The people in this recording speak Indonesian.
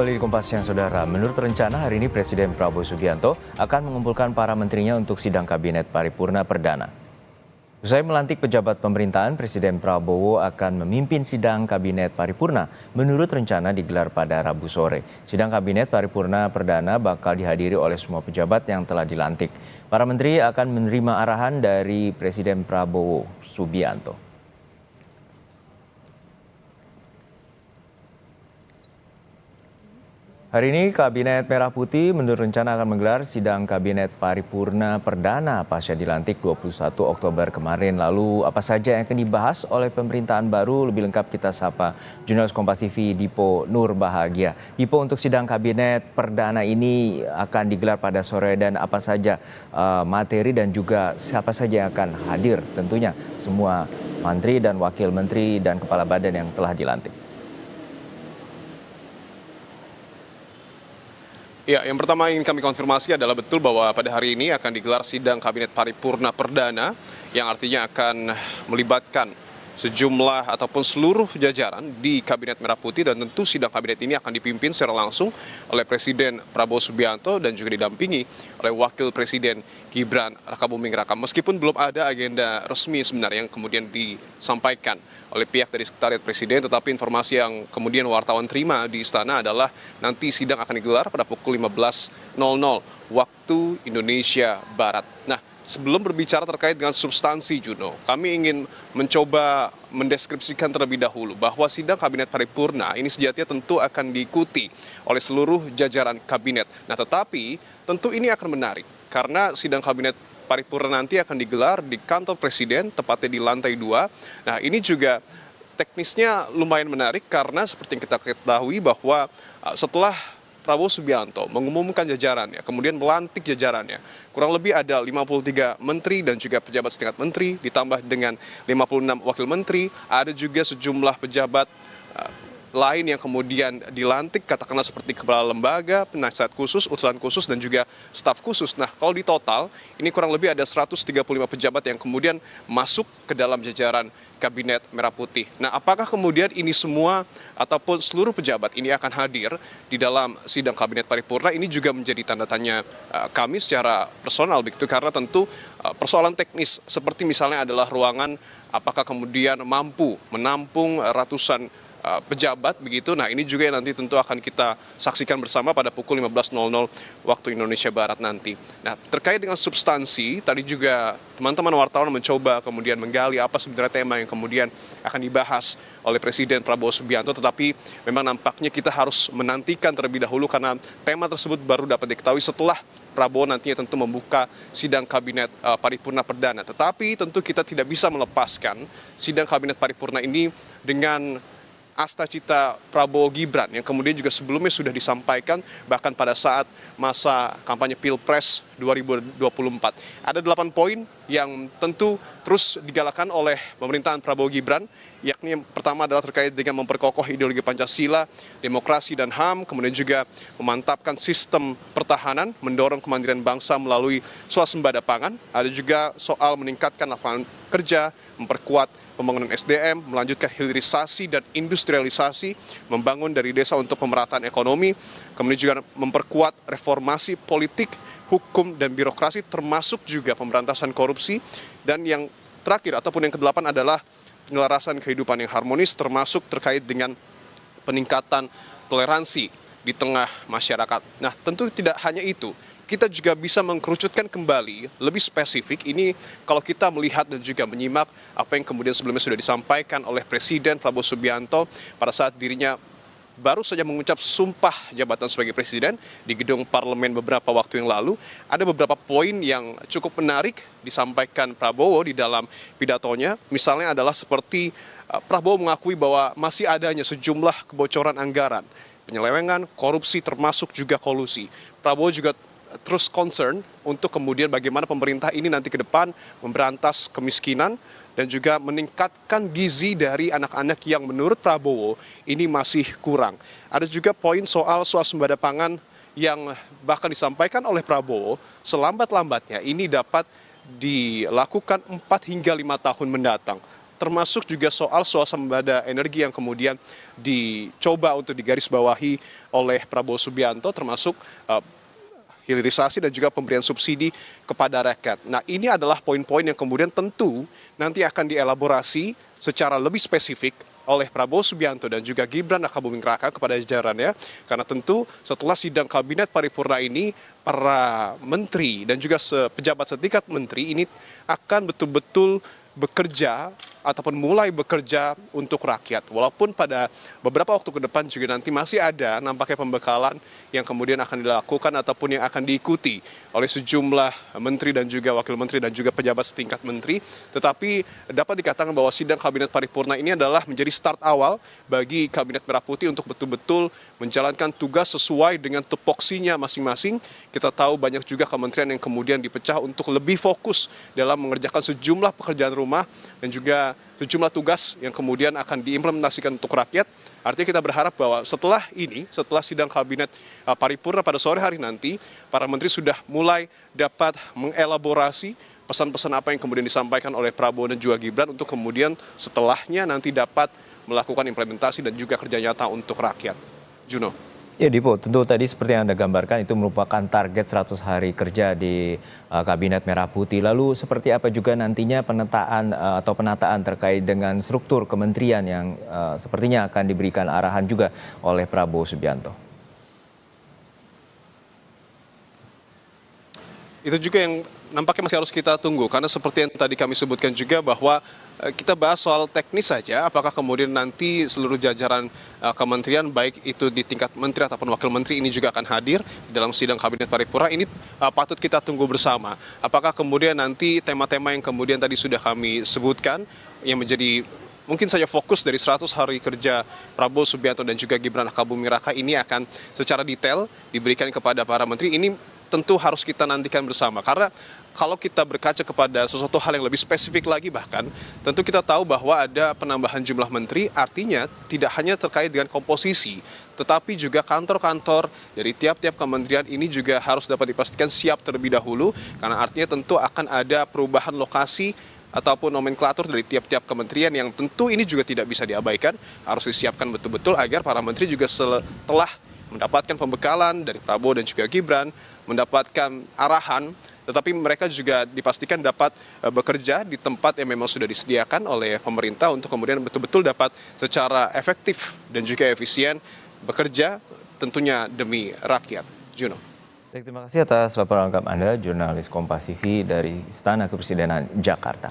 Kembali di Kompas Siang, Saudara. Menurut rencana, hari ini Presiden Prabowo Subianto akan mengumpulkan para menterinya untuk sidang Kabinet Paripurna Perdana. Usai melantik pejabat pemerintahan, Presiden Prabowo akan memimpin sidang Kabinet Paripurna. Menurut rencana digelar pada Rabu sore. Sidang Kabinet Paripurna Perdana bakal dihadiri oleh semua pejabat yang telah dilantik. Para menteri akan menerima arahan dari Presiden Prabowo Subianto. Hari ini Kabinet Merah Putih menurut rencana akan menggelar sidang Kabinet Paripurna Perdana pasca dilantik 21 Oktober kemarin. Lalu apa saja yang akan dibahas oleh pemerintahan baru? Lebih lengkap kita sapa jurnalis Kompas TV Dipo Nur Bahagia. Dipo, untuk sidang Kabinet Perdana ini akan digelar pada sore dan apa saja materi dan juga siapa saja yang akan hadir? Tentunya semua menteri dan wakil menteri dan kepala badan yang telah dilantik. Ya, yang pertama ingin kami konfirmasi adalah betul bahwa pada hari ini akan digelar sidang Kabinet Paripurna Perdana yang artinya akan melibatkan sejumlah ataupun seluruh jajaran di Kabinet Merah Putih, dan tentu sidang kabinet ini akan dipimpin secara langsung oleh Presiden Prabowo Subianto dan juga didampingi oleh Wakil Presiden Gibran Rakabuming Raka. Meskipun belum ada agenda resmi sebenarnya yang kemudian disampaikan oleh pihak dari Sekretariat Presiden, tetapi informasi yang kemudian wartawan terima di istana adalah nanti sidang akan digelar pada pukul 15.00 waktu Indonesia Barat. Nah, sebelum berbicara terkait dengan substansi, Juno, kami ingin mencoba mendeskripsikan terlebih dahulu bahwa sidang Kabinet Paripurna ini sejatinya tentu akan diikuti oleh seluruh jajaran kabinet. Nah, tetapi tentu ini akan menarik karena sidang Kabinet Paripurna nanti akan digelar di kantor Presiden, tepatnya di lantai 2. Nah, ini juga teknisnya lumayan menarik karena seperti yang kita ketahui bahwa setelah Prabowo Subianto mengumumkan jajarannya, kemudian melantik jajarannya, kurang lebih ada 53 menteri dan juga pejabat setingkat menteri, ditambah dengan 56 wakil menteri, ada juga sejumlah pejabat lain yang kemudian dilantik, katakanlah seperti kepala lembaga, penasihat khusus, utusan khusus, dan juga staf khusus. Nah, kalau di total, ini kurang lebih ada 135 pejabat yang kemudian masuk ke dalam jajaran Kabinet Merah Putih. Nah, apakah kemudian ini semua ataupun seluruh pejabat ini akan hadir di dalam sidang Kabinet Paripurna? Ini juga menjadi tanda tanya kami secara personal begitu, karena tentu persoalan teknis seperti misalnya adalah ruangan apakah kemudian mampu menampung ratusan pejabat begitu. Nah, ini juga yang nanti tentu akan kita saksikan bersama pada pukul 15.00 waktu Indonesia Barat nanti. Nah, terkait dengan substansi, tadi juga teman-teman wartawan mencoba kemudian menggali apa sebenarnya tema yang kemudian akan dibahas oleh Presiden Prabowo Subianto, tetapi memang nampaknya kita harus menantikan terlebih dahulu karena tema tersebut baru dapat diketahui setelah Prabowo nantinya tentu membuka sidang Kabinet Paripurna Perdana. Tetapi tentu kita tidak bisa melepaskan sidang Kabinet Paripurna ini dengan asta cita Prabowo Gibran yang kemudian juga sebelumnya sudah disampaikan bahkan pada saat masa kampanye Pilpres 2024. Ada 8 poin yang tentu terus digalakan oleh pemerintahan Prabowo Gibran, yakni yang pertama adalah terkait dengan memperkokoh ideologi Pancasila, demokrasi dan HAM, kemudian juga memantapkan sistem pertahanan, mendorong kemandirian bangsa melalui swasembada pangan, ada juga soal meningkatkan lapangan kerja, memperkuat pembangunan SDM, melanjutkan hilirisasi dan industrialisasi, membangun dari desa untuk pemerataan ekonomi, kemudian juga memperkuat reformasi politik, hukum, dan birokrasi, termasuk juga pemberantasan korupsi, dan yang terakhir ataupun yang kedelapan adalah penyelarasan kehidupan yang harmonis, termasuk terkait dengan peningkatan toleransi di tengah masyarakat. Nah, tentu tidak hanya itu. Kita juga bisa mengkerucutkan kembali lebih spesifik ini kalau kita melihat dan juga menyimak apa yang kemudian sebelumnya sudah disampaikan oleh Presiden Prabowo Subianto pada saat dirinya baru saja mengucap sumpah jabatan sebagai presiden di gedung parlemen beberapa waktu yang lalu. Ada beberapa poin yang cukup menarik disampaikan Prabowo di dalam pidatonya. Misalnya adalah seperti Prabowo mengakui bahwa masih adanya sejumlah kebocoran anggaran, penyelewengan, korupsi, termasuk juga kolusi. Prabowo juga terus concern untuk kemudian bagaimana pemerintah ini nanti ke depan memberantas kemiskinan dan juga meningkatkan gizi dari anak-anak yang menurut Prabowo ini masih kurang. Ada juga poin soal swasembada pangan yang bahkan disampaikan oleh Prabowo selambat-lambatnya ini dapat dilakukan 4 hingga 5 tahun mendatang. termasuk juga soal swasembada energi yang kemudian dicoba untuk digarisbawahi oleh Prabowo Subianto, termasuk hilirisasi dan juga pemberian subsidi kepada rakyat. Nah, ini adalah poin-poin yang kemudian tentu nanti akan dielaborasi secara lebih spesifik oleh Prabowo Subianto dan juga Gibran Rakabuming Raka kepada jajarannya, karena tentu setelah sidang kabinet paripurna ini para menteri dan juga pejabat setingkat menteri ini akan betul-betul bekerja ataupun mulai bekerja untuk rakyat. Walaupun pada beberapa waktu ke depan juga nanti masih ada nampaknya pembekalan yang kemudian akan dilakukan ataupun yang akan diikuti oleh sejumlah menteri dan juga wakil menteri dan juga pejabat setingkat menteri. Tetapi dapat dikatakan bahwa sidang kabinet paripurna ini adalah menjadi start awal bagi kabinet Merah Putih untuk betul-betul menjalankan tugas sesuai dengan tupoksinya masing-masing. Kita tahu banyak juga kementerian yang kemudian dipecah untuk lebih fokus dalam mengerjakan sejumlah pekerjaan rumah dan juga sejumlah tugas yang kemudian akan diimplementasikan untuk rakyat. Artinya kita berharap bahwa setelah ini, setelah sidang kabinet paripurna pada sore hari nanti, para menteri sudah mulai dapat mengelaborasi pesan-pesan apa yang kemudian disampaikan oleh Prabowo dan juga Gibran untuk kemudian setelahnya nanti dapat melakukan implementasi dan juga kerja nyata untuk rakyat. Juno. Ya Dipo, tentu tadi seperti yang Anda gambarkan itu merupakan target 100 hari kerja di Kabinet Merah Putih. Lalu seperti apa juga nantinya penataan terkait dengan struktur kementerian yang sepertinya akan diberikan arahan juga oleh Prabowo Subianto? Itu juga yang nampaknya masih harus kita tunggu, karena seperti yang tadi kami sebutkan juga bahwa kita bahas soal teknis saja, apakah kemudian nanti seluruh jajaran kementerian baik itu di tingkat menteri ataupun wakil menteri ini juga akan hadir dalam sidang kabinet paripurna. Ini patut kita tunggu bersama. Apakah kemudian nanti tema-tema yang kemudian tadi sudah kami sebutkan yang menjadi mungkin saja fokus dari 100 hari kerja Prabowo Subianto dan juga Gibran Rakabuming Raka ini akan secara detail diberikan kepada para menteri. Ini tentu harus kita nantikan bersama, karena kalau kita berkaca kepada sesuatu hal yang lebih spesifik lagi bahkan, tentu kita tahu bahwa ada penambahan jumlah menteri, artinya tidak hanya terkait dengan komposisi, tetapi juga kantor-kantor dari tiap-tiap kementerian ini juga harus dapat dipastikan siap terlebih dahulu, karena artinya tentu akan ada perubahan lokasi ataupun nomenklatur dari tiap-tiap kementerian yang tentu ini juga tidak bisa diabaikan, harus disiapkan betul-betul agar para menteri juga setelah mendapatkan pembekalan dari Prabowo dan juga Gibran, mendapatkan arahan, tetapi mereka juga dipastikan dapat bekerja di tempat yang memang sudah disediakan oleh pemerintah untuk kemudian betul-betul dapat secara efektif dan juga efisien bekerja tentunya demi rakyat. Juno. Baik, terima kasih atas laporan lengkap Anda, jurnalis Kompas TV dari Istana Kepresidenan Jakarta.